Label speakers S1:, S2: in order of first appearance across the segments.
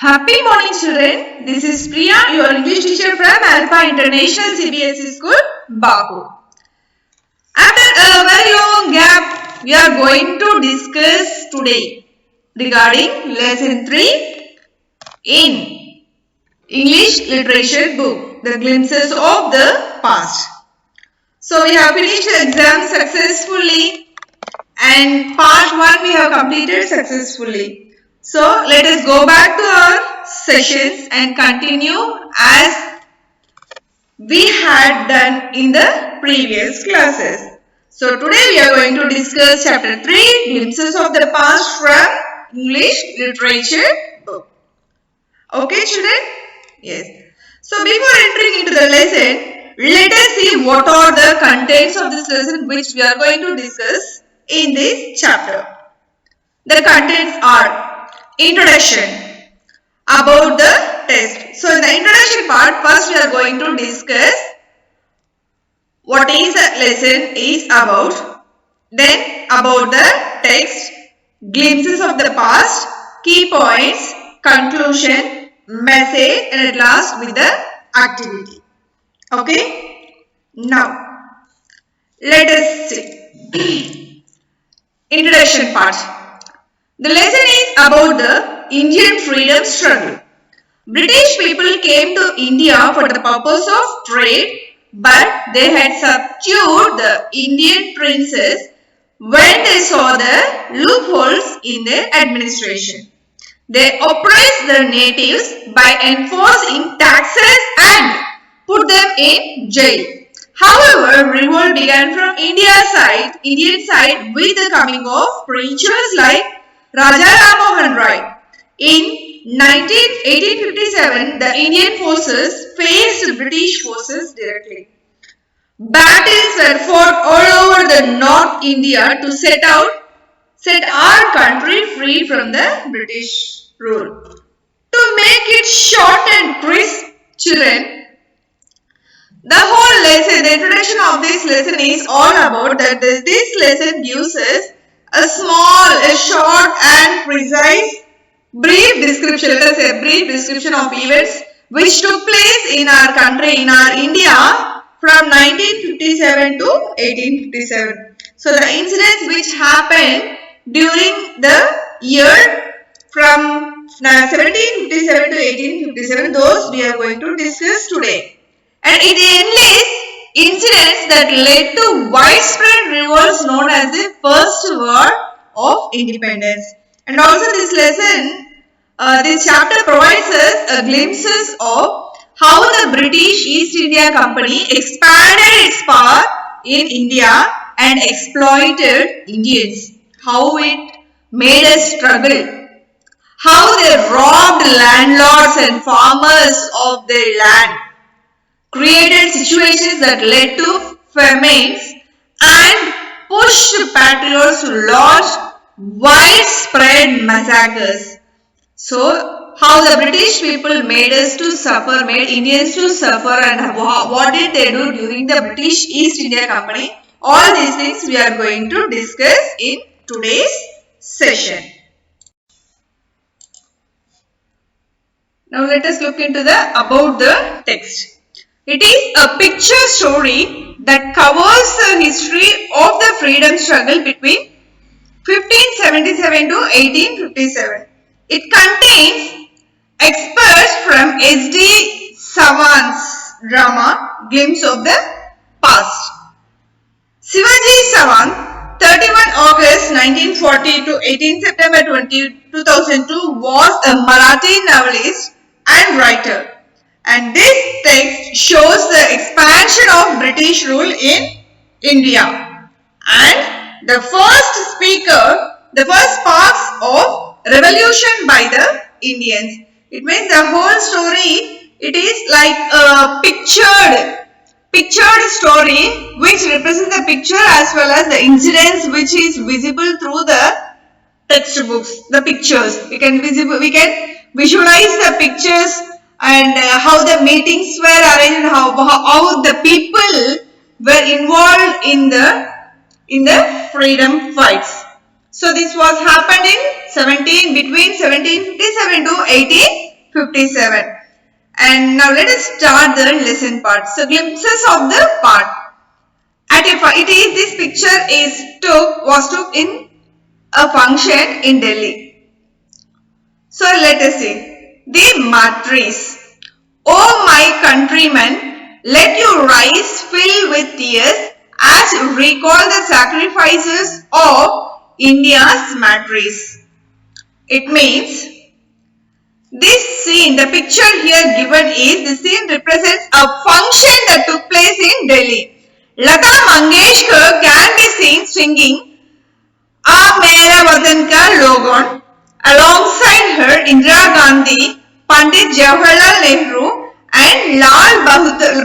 S1: Happy morning, children. This is Priya, your English teacher from Alpha International CBSE School, Baku. After a very long gap, we are going to discuss today regarding lesson 3 in English literature book, The Glimpses of the Past. So we have finished the exam successfully and part 1 we have completed successfully. So let us go back to our sessions and continue as we had done in the previous classes. So today we are going to discuss chapter 3, Glimpses of the Past from English Literature book. Okay, children? Yes. So before entering into the lesson, let us see what are the contents of this lesson which we are going to discuss in this chapter. The contents are introduction, about the text. So in the introduction part, first we are going to discuss what is the lesson is about, then about the text, glimpses of the past, key points, conclusion, message, and at last with the activity. Okay? Now, let us see. Introduction part. The lesson is about the Indian freedom struggle. British people came to India for the purpose of trade, but they had subdued the Indian princes when they saw the loopholes in their administration. They oppressed the natives by enforcing taxes and put them in jail. However, revolt began from Indian side with the coming of preachers like Raja Ram Mohan Rai. In 1857, the Indian forces faced British forces directly. Battles were fought all over the North India to set our country free from the British rule. To make it short and crisp, children, the whole lesson, the introduction of this lesson is all about that this lesson gives us a short and precise brief description, let us say brief description of events which took place in our country, in our India from 1957 to 1857. So the incidents which happened during the year from 1757 to 1857, those we are going to discuss today. And it enlists incidents that led to widespread revolts known as the First War of Independence. And also this lesson, this chapter provides us glimpses of how the British East India Company expanded its power in India and exploited Indians. How it made us struggle. How they robbed landlords and farmers of their land. Created situations that led to famines and pushed patriots to launch widespread massacres. So, how the British people made us to suffer, made Indians to suffer, and what did they do during the British East India Company? All these things we are going to discuss in today's session. Now let us look into the about the text. It is a picture story that covers the history of the freedom struggle between 1577 to 1857. It contains excerpts from S.D. Savant's drama Glimpse of the Past. Shivaji Savant, 31 August 1940 to 18 September 2002, was a Marathi novelist and writer. And this text shows the expansion of British rule in India and the first sparks of revolution by the Indians. It means the whole story, it is like a pictured story which represents the picture as well as the incidents which is visible through the textbooks, the pictures. We can visualize the pictures and how the meetings were arranged, how the people were involved in the freedom fights. So this was happened in between 1757 to 1757. And now let us start the lesson part. So glimpses of the part. This picture was took in a function in Delhi. So let us see. The martyrs. O my countrymen, let your eyes fill with tears as you recall the sacrifices of India's martyrs. It means this scene, the picture here given is, the scene represents a function that took place in Delhi. Lata Mangeshkar can be seen singing "A Mera Watan Ka Logon." Alongside her, Indira Gandhi, Pandit Jawaharlal Nehru and Lal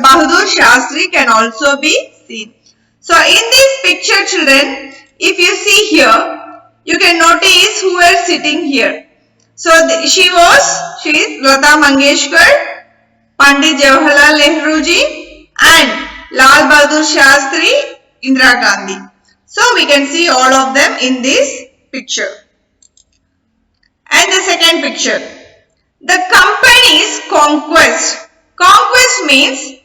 S1: Bahadur Shastri can also be seen. So in this picture, children, if you see here, you can notice who are sitting here. So she is Lata Mangeshkar, Pandit Jawaharlal Nehru ji and Lal Bahadur Shastri, Indira Gandhi. So we can see all of them in this picture. And the second picture, the company's conquest. Conquest means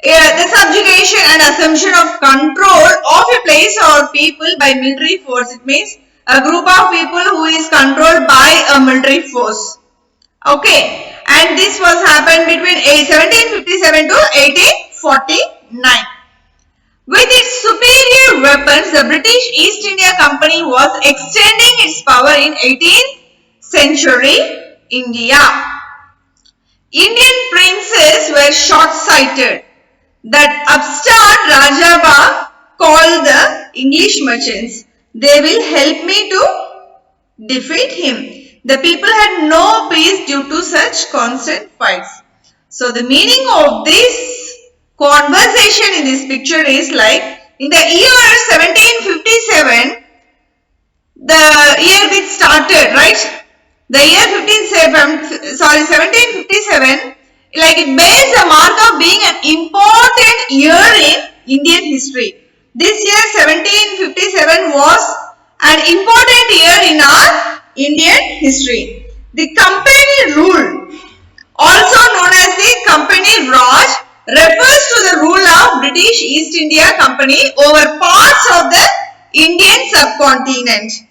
S1: the subjugation and assumption of control of a place or people by military force. It means a group of people who is controlled by a military force. Okay, and this was happened between 1757 to 1849. With its superior weapons, the British East India Company was extending its power in 18th century India. Indian princes were short-sighted. That upstart Rajaba called the English merchants. They will help me to defeat him. The people had no peace due to such constant fights. So the meaning of this conversation in this picture is like, in the year 1757, the year which started, right? The year 1757, like it bears the mark of being an important year in Indian history. This year 1757 was an important year in our Indian history. The company rule, also known as the Company Raj, refers to the rule of British East India Company over parts of the Indian subcontinent.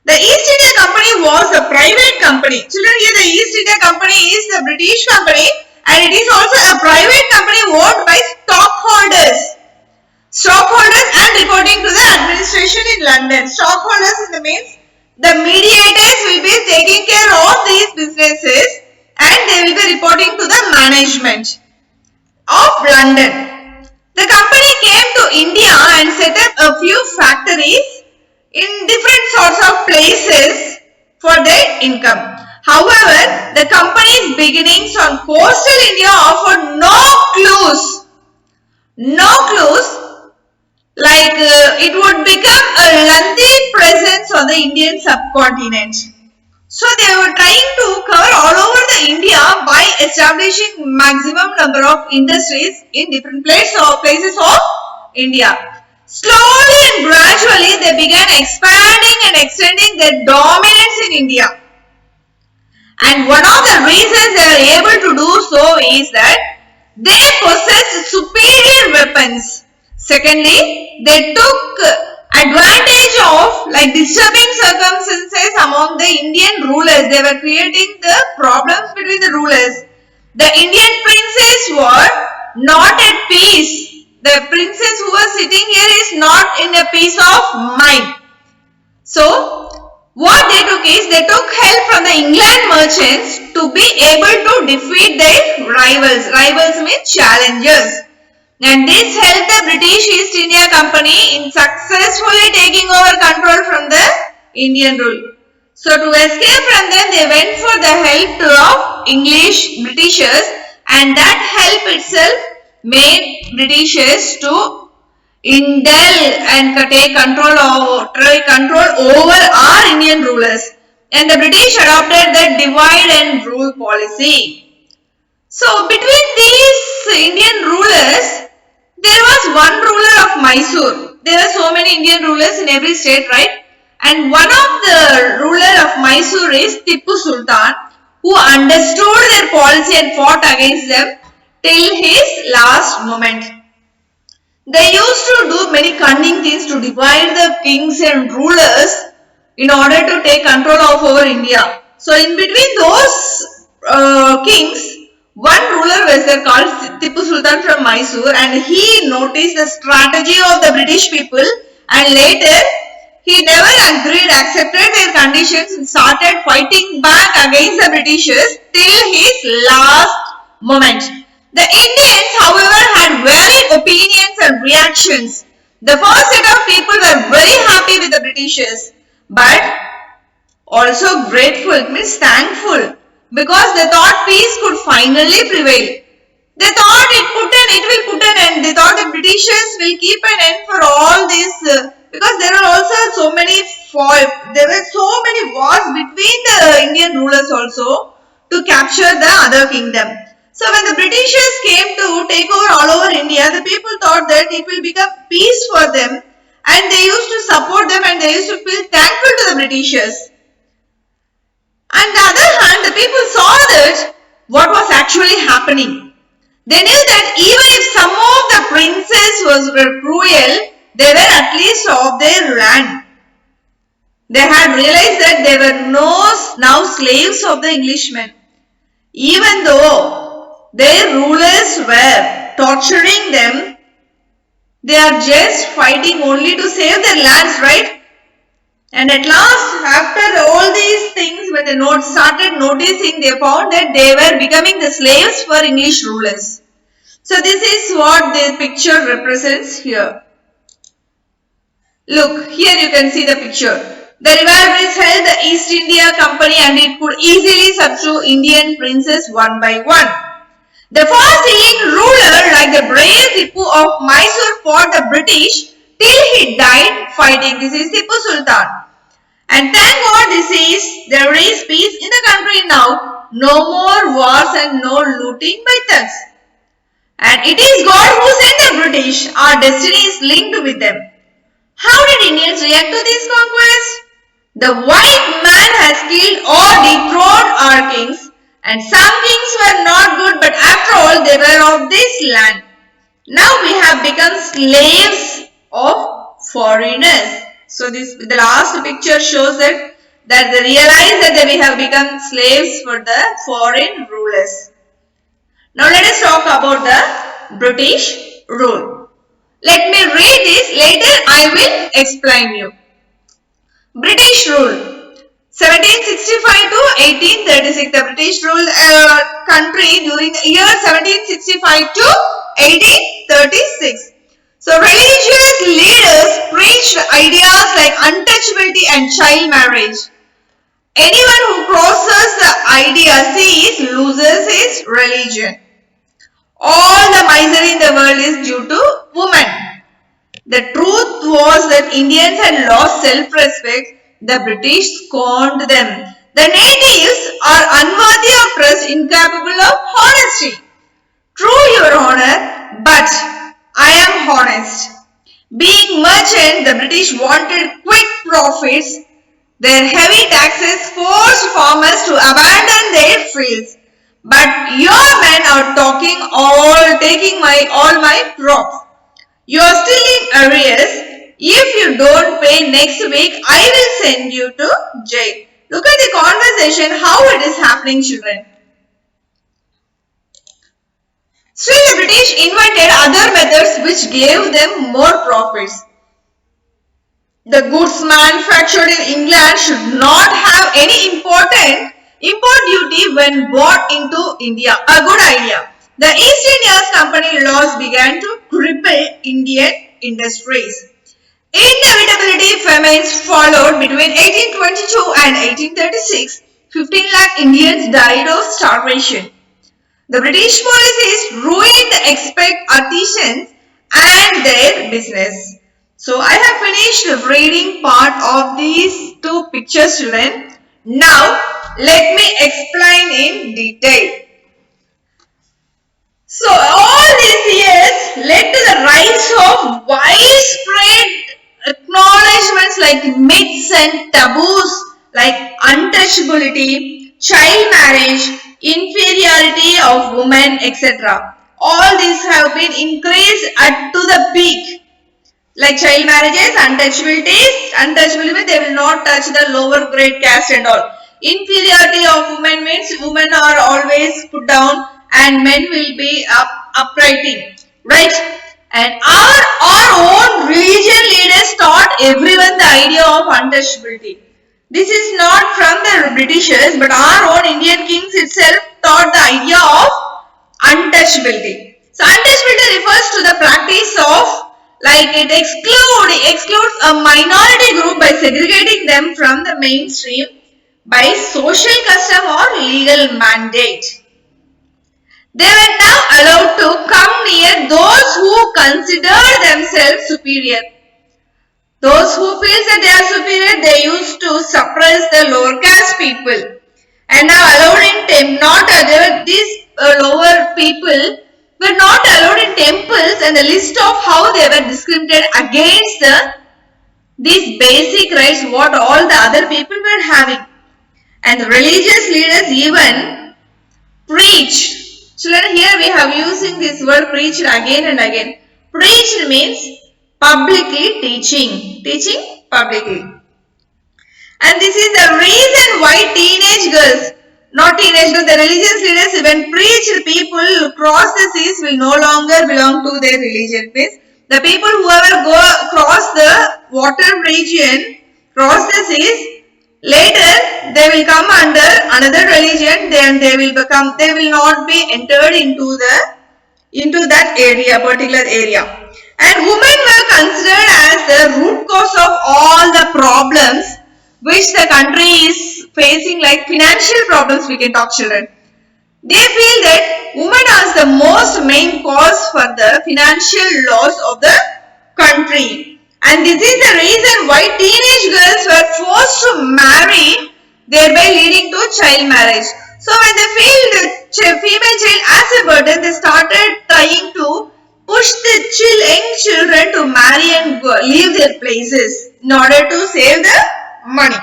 S1: The East India Company was a private company. Children, here the East India Company is the British company and it is also a private company owned by stockholders. Stockholders and reporting to the administration in London. Stockholders means the mediators will be taking care of these businesses and they will be reporting to the management of London. The company came to India and set up a few factories in different sorts of places for their income. However, the company's beginnings on coastal India offered no clues like it would become a lengthy presence on the Indian subcontinent. So they were trying to cover all over the India by establishing maximum number of industries in different places of India. Slowly and gradually they began expanding and extending their dominance in India. And one of the reasons they were able to do so is that they possessed superior weapons. Secondly, they took advantage of disturbing circumstances among the Indian rulers. They were creating the problems between the rulers. The Indian princes were not at peace. The princess who was sitting here is not in a peace of mind. So, what they took is, they took help from the England merchants to be able to defeat their rivals. Rivals means challengers. And this helped the British East India Company in successfully taking over control from the Indian rule. So to escape from them, they went for the help of Britishers, and that help itself made Britishers to indulge and take control over our Indian rulers. And the British adopted the divide and rule policy. So between these Indian rulers, there was one ruler of Mysore. There are so many Indian rulers in every state, right? And one of the ruler of Mysore is Tipu Sultan, who understood their policy and fought against them till his last moment. They used to do many cunning things to divide the kings and rulers in order to take control of our India. So in between those kings, one ruler was there called Tipu Sultan from Mysore, and he noticed the strategy of the British people, and later he never accepted their conditions and started fighting back against the Britishers till his last moment. The Indians, however, had varied opinions and reactions. The first set of people were very happy with the Britishers, but also grateful, means thankful, because they thought peace could finally prevail. They thought it will put an end. They thought the Britishers will keep an end for all this, because there were also so many wars between the Indian rulers also to capture the other kingdom. So when the Britishers came to take over all over India, the people thought that it will become peace for them, and they used to support them and they used to feel thankful to the Britishers. On the other hand, the people saw that what was actually happening. They knew that even if some of the princes were cruel, they were at least of their land. They had realized that they were now slaves of the Englishmen. Even though their rulers were torturing them, they are just fighting only to save their lands, right? And at last, after all these things, when they started noticing, they found that they were becoming the slaves for English rulers. So this is what the picture represents here. Look, here you can see the picture. The rivalries held the East India Company and it could easily subdue Indian princes one by one. The fast-healing ruler, like the brave Tipu of Mysore, fought the British till he died fighting. This is Tipu Sultan. And thank God there is peace in the country now. No more wars and no looting by thugs. And it is God who sent the British. Our destiny is linked with them. How did Indians react to this conquest? The white man has killed or dethroned our kings. And some kings were not good, but after all, they were of this land. Now we have become slaves of foreigners. So the last picture shows that they realize that we have become slaves for the foreign rulers. Now let us talk about the British rule. Let me read this. Later I will explain you. British rule. 1765 to 1836, the British ruled country during the year 1765 to 1836. So religious leaders preached ideas like untouchability and child marriage. Anyone who crosses the idea loses his religion. All the misery in the world is due to women. The truth was that Indians had lost self-respect. The British scorned them. The natives are unworthy of trust, incapable of honesty. True, Your Honor, but I am honest. Being merchant, the British wanted quick profits. Their heavy taxes forced farmers to abandon their fields. But your men are taking all my crops. You are still in arrears. If you don't pay next week, I will send you to jail. Look at the conversation, how it is happening, children. Still, the British invented other methods which gave them more profits. The goods manufactured in England should not have any import duty when brought into India. A good idea. The East India Company laws began to cripple Indian industries. Inevitability famines followed between 1822 and 1836. 15 lakh Indians died of starvation. The British policies ruined the artisans and their business. So I have finished the reading part of these two pictures, children. Now let me explain in detail. So all these years led to the rise of widespread acknowledgements like myths and taboos like untouchability, child marriage, inferiority of women, etc. All these have been increased to the peak. Like child marriages, untouchability means they will not touch the lower grade caste and all. Inferiority of women means women are always put down and men will be uprighting, right? And our own religion leaders taught everyone the idea of untouchability. This is not from the Britishers, but our own Indian kings itself taught the idea of untouchability. So untouchability refers to the practice of, like, it excludes a minority group by segregating them from the mainstream by social custom or legal mandate. They were now allowed to come near those who consider themselves superior. Those who feel that they are superior, they used to suppress the lower caste people. And now these lower people were not allowed in temples, and the list of how they were discriminated against these basic rights what all the other people were having. And the religious leaders even preach. Children, here we have using this word preached again and again. Preached means publicly teaching. Teaching publicly. And this is the reason why teenage girls, not teenage girls, the religious leaders even preached people who cross the seas will no longer belong to their religion. Means the people whoever cross the water region, cross the seas, later they will come under another religion, then they will not be entered into that area, particular area. And women were considered as the root cause of all the problems which the country is facing, like financial problems we can talk, children. They feel that women are the most main cause for the financial loss of the country. And this is the reason why teenage girls were forced to marry, thereby leading to child marriage. So when they feel the female child as a burden, they started trying to push the young children to marry and leave their places in order to save the money,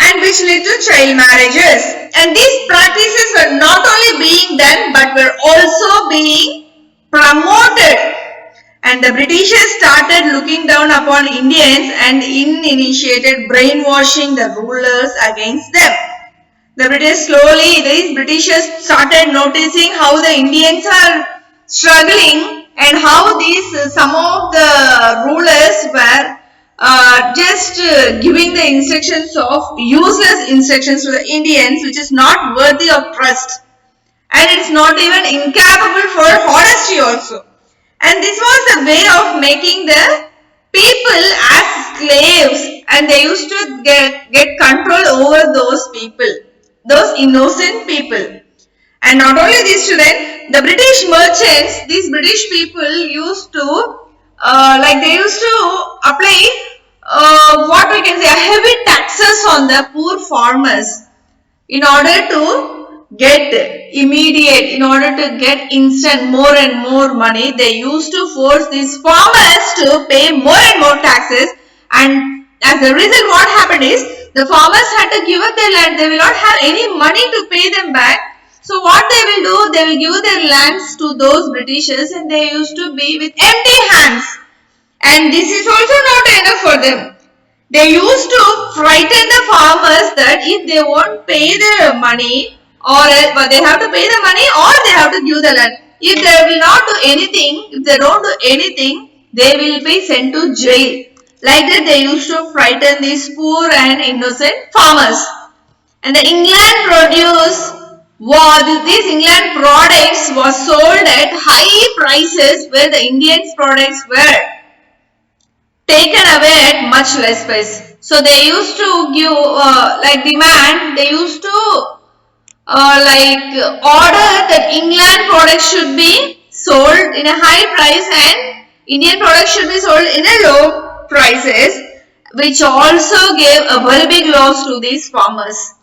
S1: and which led to child marriages. And these practices were not only being done but were also being promoted. And the Britishers started looking down upon Indians and initiated brainwashing the rulers against them. These Britishers started noticing how the Indians are struggling and how some of the rulers were just giving the useless instructions to the Indians, which is not worthy of trust, and it's not even incapable for honesty also. And this was a way of making the people as slaves, and they used to get control over those people, those innocent people. And not only this, children, the British merchants, these British people used to apply what we can say heavy taxes on the poor farmers in order to get instant more and more money. They used to force these farmers to pay more and more taxes, and as a result what happened is the farmers had to give up their land. They will not have any money to pay them back. So what they will do, they will give their lands to those Britishers, and they used to be with empty hands. And this is also not enough for them. They used to frighten the farmers that if they won't pay their money, or they have to pay the money or they have to give the land. If they will not do anything, if they don't do anything, they will be sent to jail. Like that they used to frighten these poor and innocent farmers. And the England these England products were sold at high prices, where the Indian products were taken away at much less price. So they used to give demand. They used to order that England products should be sold in a high price and Indian products should be sold in a low prices, which also gave a very big loss to these farmers.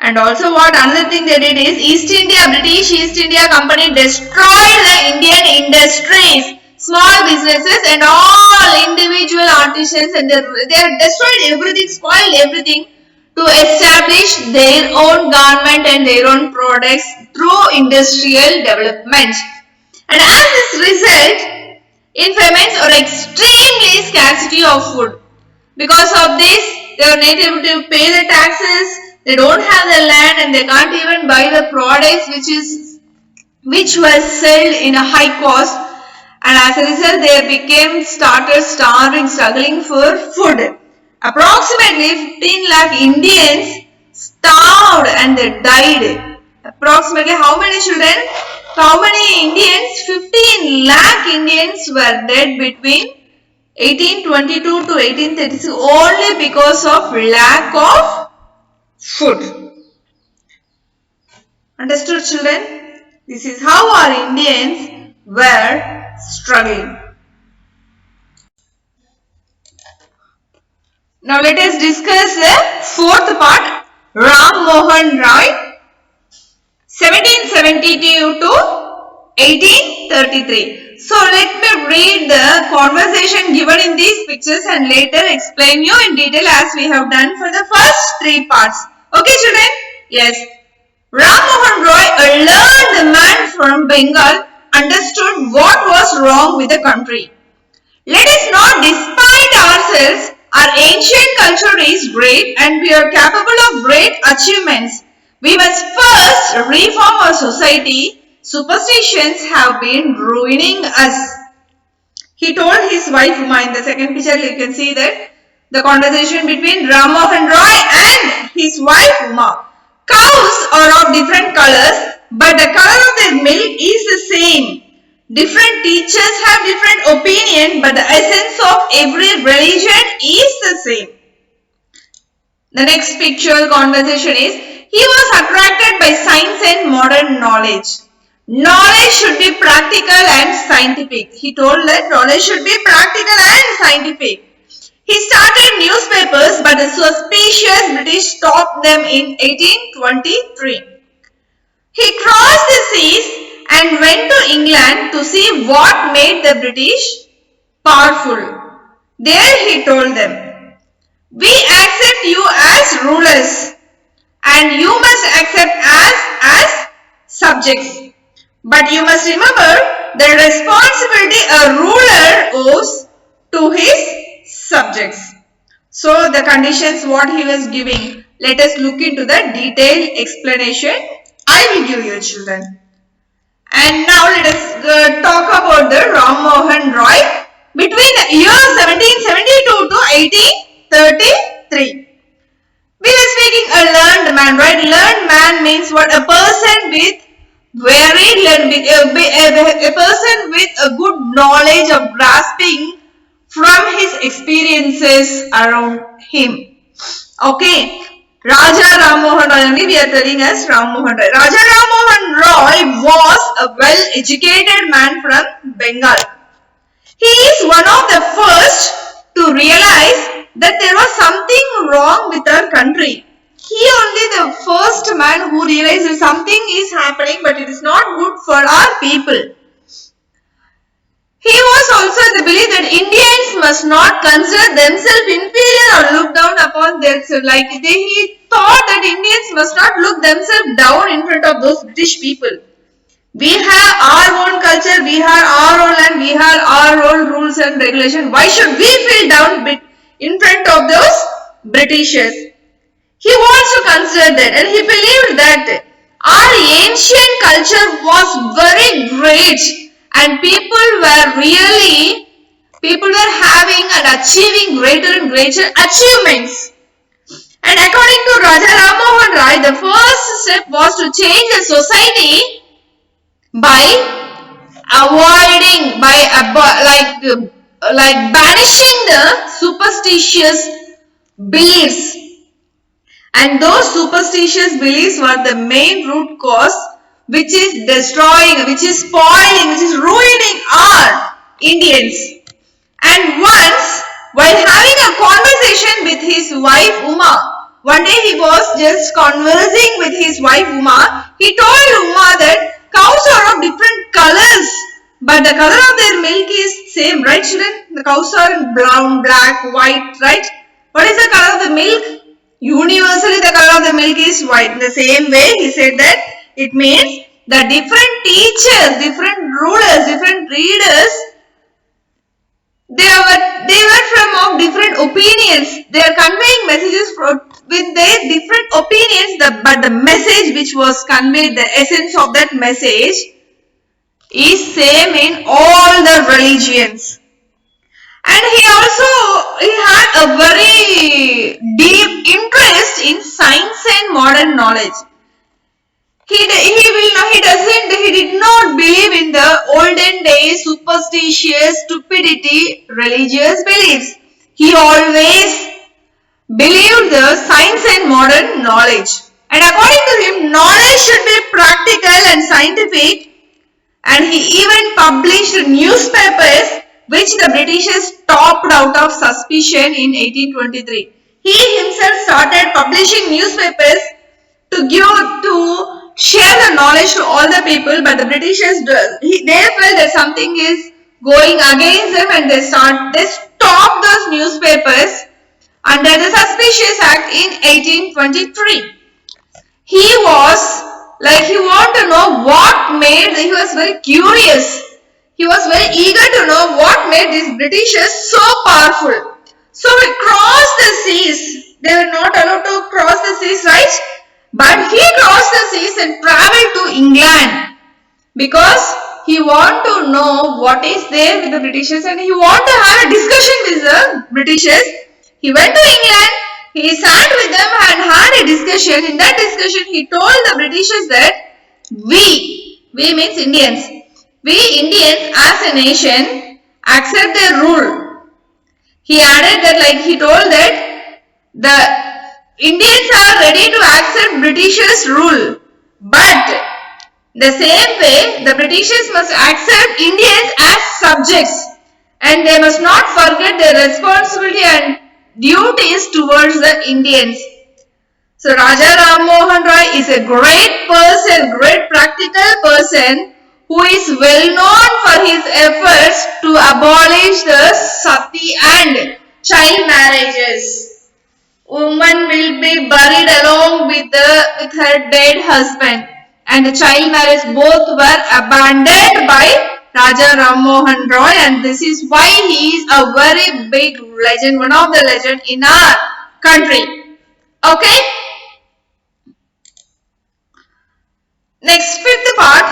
S1: And also another thing they did is British East India Company destroyed the Indian industries, small businesses and all individual artisans, and they destroyed everything, spoiled everything to establish their own government and their own products through industrial development. And as this result, in famines or extremely scarcity of food. Because of this, they are not able to pay the taxes, they don't have the land and they can't even buy the products which was sold in a high cost, and as a result they started starving, struggling for food. Approximately 15 lakh Indians starved and they died. Approximately how many children? How many Indians? 15 lakh Indians were dead between 1822 to 1836 only because of lack of food. Understood, children? This is how our Indians were struggling. Now let us discuss the fourth part, Ram Mohan Roy, 1772 to 1833. So let me read the conversation given in these pictures and later explain you in detail as we have done for the first three parts. Okay, children? Yes. Ram Mohan Roy, a learned man from Bengal, understood what was wrong with the country. Let us not despise ourselves. Our ancient culture is great and we are capable of great achievements. We must first reform our society. Superstitions have been ruining us. He told his wife Uma. In the second picture you can see that the conversation between Ram Mohan Roy and his wife Uma. Cows are of different colors, but the color of their milk is the same. Different teachers have different opinion, but the essence of every religion is the same. The next picture conversation is, he was attracted by science and modern knowledge. Knowledge should be practical and scientific. He told that knowledge should be practical and scientific. He started newspapers, but the suspicious British stopped them in 1823. He crossed the seas and went to England to see what made the British powerful. There he told them, we accept you as rulers and you must accept us as subjects. But you must remember the responsibility a ruler owes to his subjects. So the conditions what he was giving, let us look into the detailed explanation I will give you, children. And now let us talk about the Ram Mohan Roy between the years 1772 to 1833. We were speaking a learned man, right? Learned man means what? A person with very learning, a person with a good knowledge of grasping from his experiences around him. Okay. Raja Ram Mohan Roy, only we are telling us Ram Mohan Roy. Raja Ram Mohan Roy was a well-educated man from Bengal. He is one of the first to realize that there was something wrong with our country. He only the first man who realized that something is happening but it is not good for our people. He was also the belief that Indians must not consider themselves inferior or look down upon themselves. He thought that Indians must not look themselves down in front of those British people. We have our own culture, we have our own land, we have our own rules and regulations. Why should we feel down in front of those Britishers? He wants to consider that, and he believed that our ancient culture was very great and people were having and achieving greater and greater achievements. And according to Raja Ram Mohan Roy, the first step was to change the society by banishing the superstitious beliefs. And those superstitious beliefs were the main root cause which is destroying, which is spoiling, which is ruining our Indians. And once, while having a conversation with his wife Uma, one day he was just conversing with his wife Uma, he told Uma that cows are of different colors, but the color of their milk is same, right children? The cows are brown, black, white, right? What is the color of the milk? universally the color of the milk is white. In the same way, he said that it means the different teachers, different rulers, different readers, they were from of different opinions. They are conveying messages with their different opinions, but the message which was conveyed, the essence of that message is same in all the religions. And he had a very deep interest in science and modern knowledge. He did not believe in the olden days superstitious, stupidity, religious beliefs. He always believed the science and modern knowledge. And according to him, knowledge should be practical and scientific. And he even published newspapers which the Britishers stopped out of suspicion in 1823. He himself started publishing newspapers to share the knowledge to all the people, but the Britishers, they felt that something is going against them, and they stopped those newspapers under the Suspicious Act in 1823. He wanted to know he was very curious. He was very eager to know what made these Britishers so powerful. So he crossed the seas. They were not allowed to cross the seas, right? But he crossed the seas and traveled to England because he wanted to know what is there with the Britishers, and he wanted to have a discussion with the Britishers. He went to England, he sat with them and had a discussion. In that discussion, he told the Britishers that we means Indians, we Indians as a nation accept their rule. He added that he told that the Indians are ready to accept Britishers' rule, but the same way the Britishers must accept Indians as subjects, and they must not forget their responsibility and duties towards the Indians. So Raja Ram Mohan Roy is a great person, great practical person who is well known for his efforts to abolish the sati and child marriages. Woman will be buried along with her dead husband, and the child marriage both were abandoned by Raja Ram Mohan Roy, and this is why he is a very big legend, one of the legends in our country. Okay? Next, fifth part,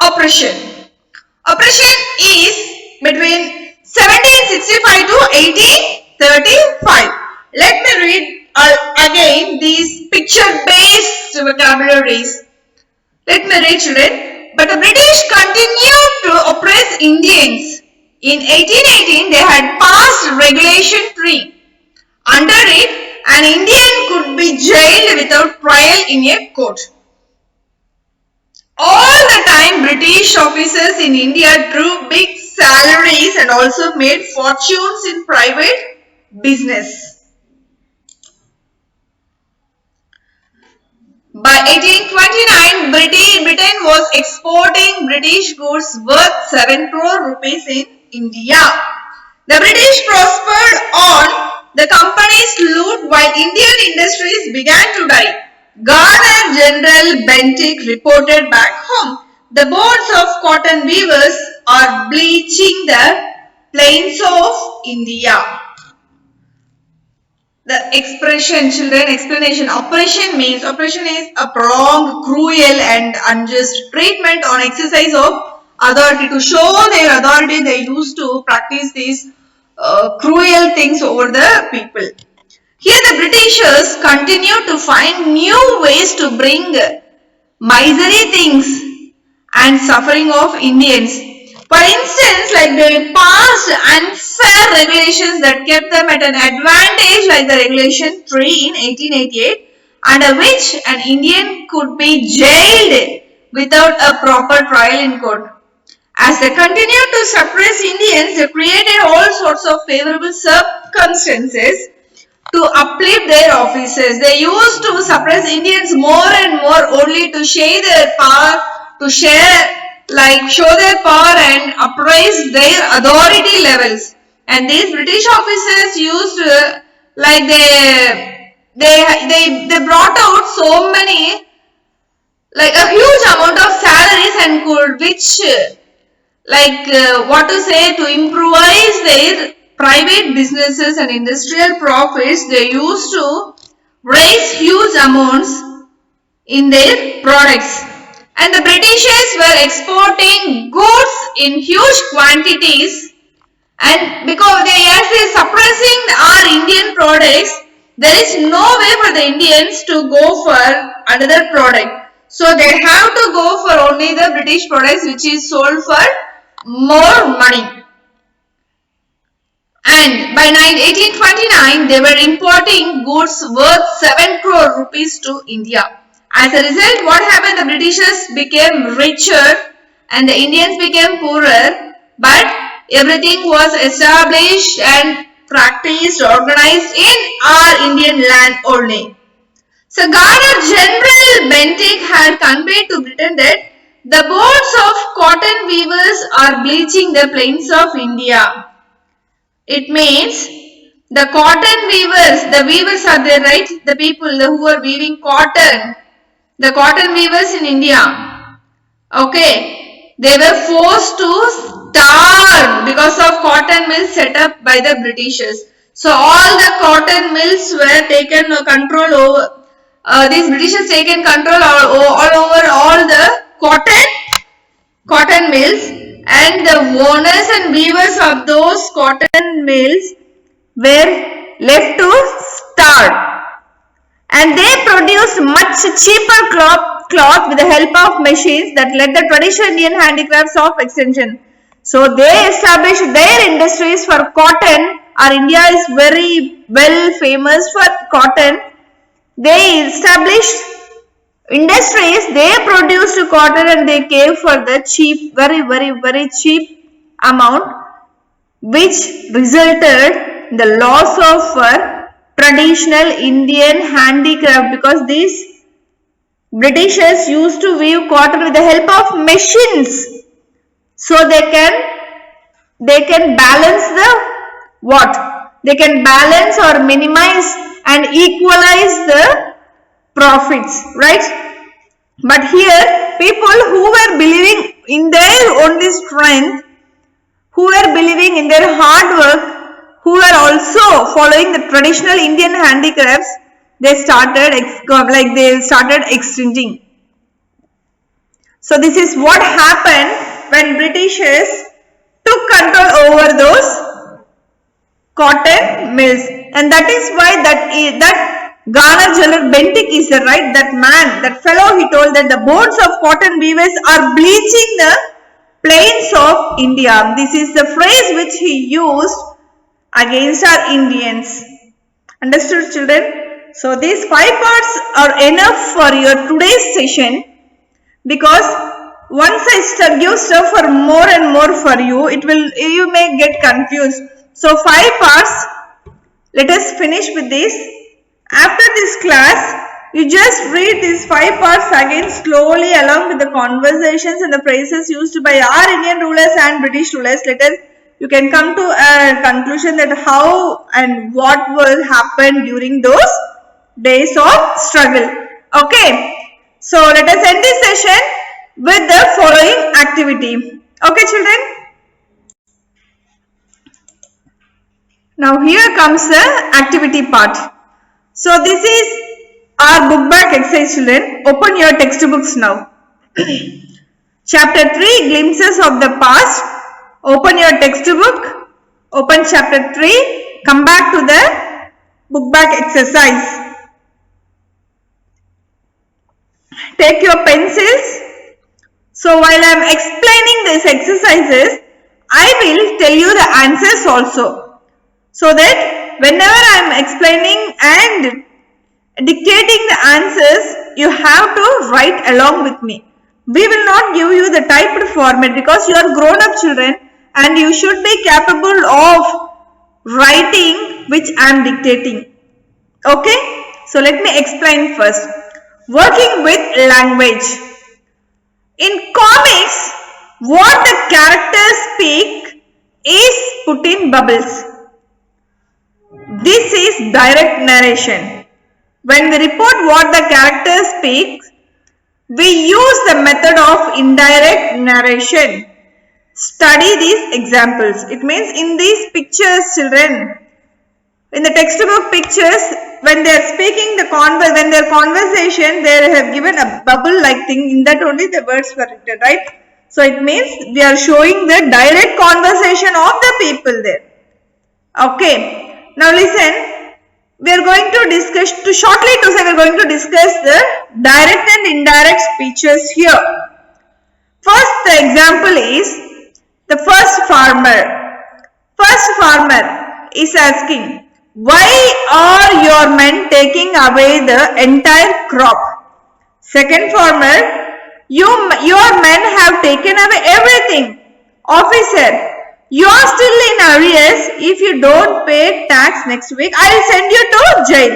S1: oppression. Oppression is between 1765 to 1835. Let me read again these picture-based vocabularies. Let me read, children. But the British continued to oppress Indians. In 1818, they had passed Regulation 3. Under it, an Indian could be jailed without trial in a court. All the time, British officers in India drew big salaries and also made fortunes in private business. By 1829, Britain was exporting British goods worth 7 crore rupees in India. The British prospered on the company's loot while Indian industries began to die. Governor General Bentinck reported back home, the bones of cotton weavers are bleaching the plains of India. The expression, children, explanation. Oppression is a prolonged, cruel and unjust treatment or exercise of authority. To show their authority, they used to practice these cruel things over the people. Here the Britishers continue to find new ways to bring misery things and suffering of Indians. For instance, they passed unfair regulations that kept them at an advantage, like the Regulation 3 in 1888, under which an Indian could be jailed without a proper trial in court. As they continued to suppress Indians, they created all sorts of favorable circumstances to uplift their officers. They used to suppress Indians more and more only to show their power, show their power and appraise their authority levels. And these British officers used, they they brought out so many, like a huge amount of salaries and could which what to say, to improvise their private businesses and industrial profits, they used to raise huge amounts in their products. And the Britishers were exporting goods in huge quantities, and because they are suppressing our Indian products, there is no way for the Indians to go for another product. So they have to go for only the British products which is sold for more money. And by 1829, they were importing goods worth 7 crore rupees to India. As a result, what happened? The Britishers became richer and the Indians became poorer, but everything was established and practiced, organized in our Indian land only. So Governor General Bentinck had conveyed to Britain that the boats of cotton weavers are bleaching the plains of India. It means the cotton weavers, the weavers are there, right? The people who are weaving cotton, the cotton weavers in India. Okay, they were forced to starve because of cotton mills set up by the Britishers. So all the cotton mills were taken control over. These Britishers taken control all over all the cotton mills, and the owners and weavers of those cotton mills were left to starve. And they produced much cheaper cloth with the help of machines that led the traditional Indian handicrafts of extension. So they established their industries for cotton. Our India is very well famous for cotton. They established industries, they produced cotton and they gave for the cheap, very cheap amount, which resulted in the loss of traditional Indian handicraft, because these Britishers used to weave cotton with the help of machines. So they can balance the what? They can balance or minimize and equalize the profits, right? But here people who were believing in their only strength, who were believing in their hard work, who were also following the traditional Indian handicrafts, they started exchanging. So this is what happened when Britishers took control over those cotton mills, and that is why that Governor General Bentinck is the right, that man, that fellow, he told that the boats of cotton weavers are bleaching the plains of India. This is the phrase which he used against our Indians. Understood, children? So these 5 parts are enough for your today's session, because once I give stuff for more and more for you, you may get confused. So 5 parts, let us finish with this. After this class, you just read these 5 parts again slowly along with the conversations and the phrases used by our Indian rulers and British rulers. Later, you can come to a conclusion that how and what will happen during those days of struggle. Okay. So, let us end this session with the following activity. Okay, children. Now, here comes the activity part. So, this is our book back exercise, children. Open your textbooks now. Chapter 3, Glimpses of the Past. Open your textbook. Open chapter 3. Come back to the book back exercise. Take your pencils. So while I am explaining these exercises, I will tell you the answers also. So that whenever I am explaining and dictating the answers, you have to write along with me. We will not give you the typed format because you are grown up children and you should be capable of writing which I am dictating. Okay? So let me explain first. Working with language. In comics, what the characters speak is put in bubbles. This is direct narration. when we report what the character speaks, we use the method of indirect narration. Study these examples. It means in these pictures, children, in the textbook pictures, when they are speaking when their conversation, they have given a bubble like thing. In that only the words were written, right? So it means we are showing the direct conversation of the people there. Okay. Now listen. We are going to discuss, we are going to discuss the direct and indirect speeches here. First, the example is the first farmer. First farmer is asking, why are your men taking away the entire crop? Second farmer, your men have taken away everything. Officer, you are still in arrears. If you don't pay tax next week, I will send you to jail.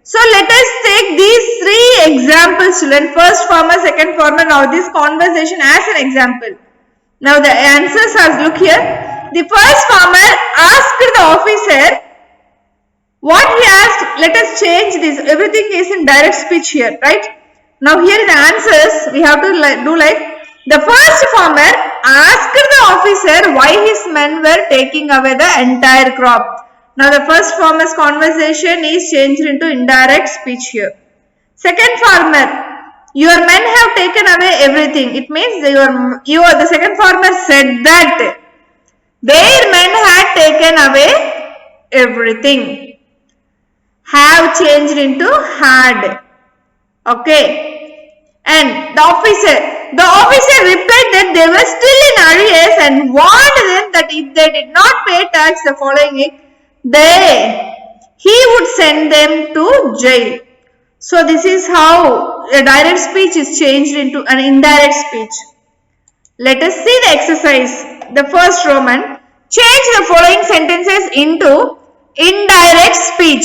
S1: So let us take these three examples, children. First farmer, second farmer. Now this conversation as an example. Now the answers are, look here. The first farmer asked the officer what he asked. Let us change this. Everything is in direct speech here, right? Now here the answers we have to do like. The first farmer asked the officer why his men were taking away the entire crop. Now the first farmer's conversation is changed into indirect speech here. Second farmer, your men have taken away everything. It means the second farmer said that their men had taken away everything. Have changed into had. Okay. And the officer replied that they were still in arrears and warned them that if they did not pay tax the following week, he would send them to jail. So this is how a direct speech is changed into an indirect speech. Let us see the exercise. The first Roman, change the following sentences into indirect speech.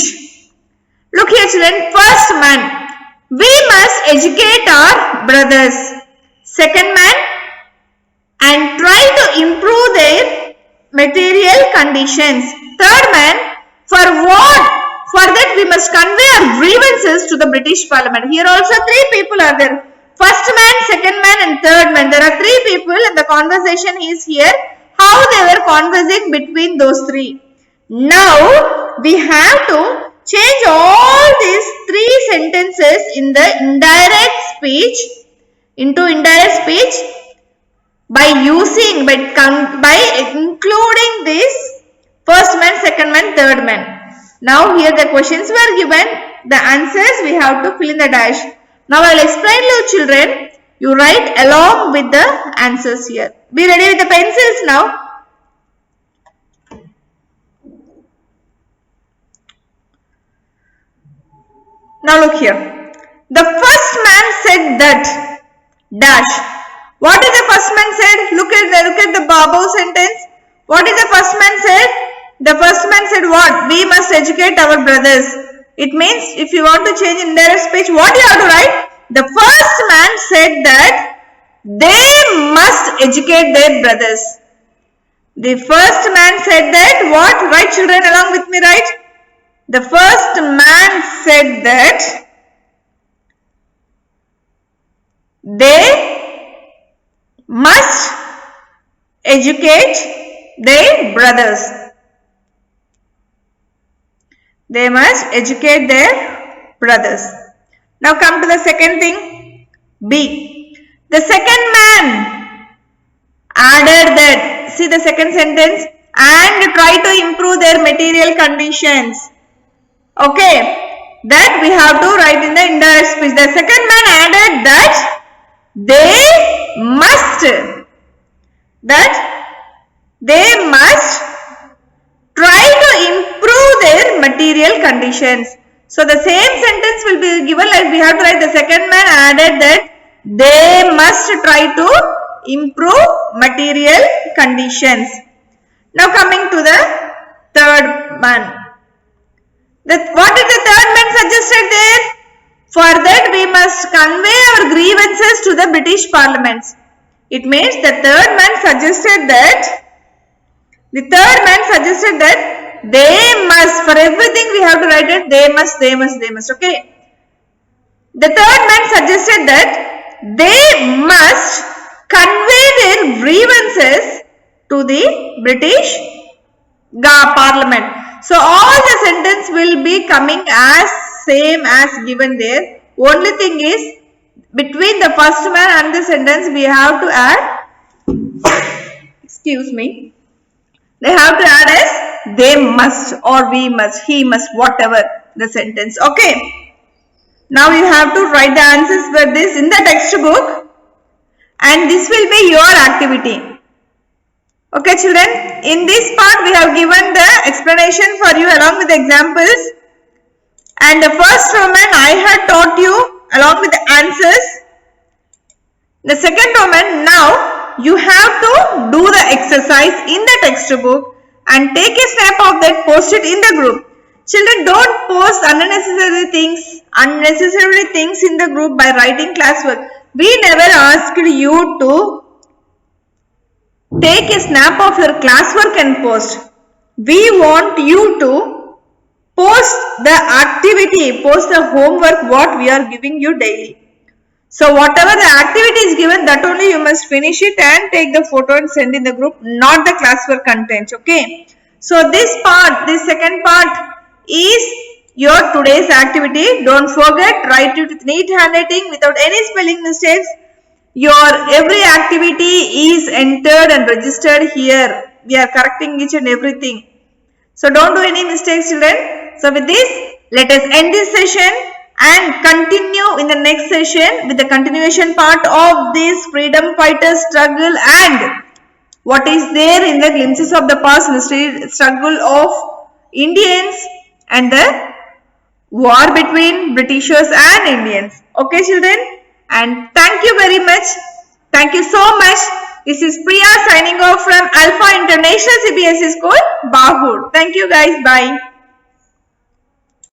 S1: Look here children, first man. We must educate our brothers. Second man, and try to improve their material conditions. Third man, for what? For that we must convey our grievances to the British Parliament. Here also three people are there. First man, second man and third man. There are three people and the conversation is here. How they were conversing between those three. Now we have to change all these three sentences in the indirect speech into indirect speech by including this first man, second man, third man. Now here the questions were given, the answers we have to fill in the dash. Now I will explain to you children, you write along with the answers here. Be ready with the pencils now. Now look here. The first man said that dash. What is the first man said? Look at the above sentence. What is the first man said? The first man said what? We must educate our brothers. It means if you want to change indirect speech, what you have to write? The first man said that they must educate their brothers. The first man said that what? Write children along with me, right? The first man said that they must educate their brothers. They must educate their brothers. Now come to the second thing, B. The second man added that, see the second sentence, and try to improve their material conditions. Okay, that we have to write in the indirect speech. The second man added that they must try to improve their material conditions. So the same sentence will be given like we have to write the second man added that they must try to improve material conditions. Now coming to the third man. What did the third man suggested there? For that we must convey our grievances to the British Parliament. It means the third man suggested that they must, for everything we have to write it, they must, okay. The third man suggested that they must convey their grievances to the British Parliament. So all the sentence will be coming as same as given there. Only thing is between the first man and the sentence we have to add excuse me, they have to add as they must or we must, he must, whatever the sentence. Okay. Now you have to write the answers for this in the textbook and this will be your activity. Okay children, in this part we have given the explanation for you along with the examples, and the first Roman I had taught you along with the answers. The second Roman, now you have to do the exercise in the textbook and take a snap of that, post it in the group. Children, don't post unnecessary things in the group by writing classwork. We never asked you to take a snap of your classwork and post. We want you to post the activity, post the homework what we are giving you daily. So whatever the activity is given, that only you must finish it and take the photo and send in the group, not the classwork content. Okay. So this part, this second part is your today's activity. Don't forget, write it with neat handwriting without any spelling mistakes. Your every activity is entered and registered here. We are correcting each and everything. So don't do any mistakes, children. So with this, let us end this session and continue in the next session with the continuation part of this freedom fighter struggle and what is there in the glimpses of the past in the struggle of Indians and the war between Britishers and Indians. Okay children, and thank you very much. Thank you so much. This is Priya signing off from Alpha International CBSE School, Bahur. Thank you guys. Bye.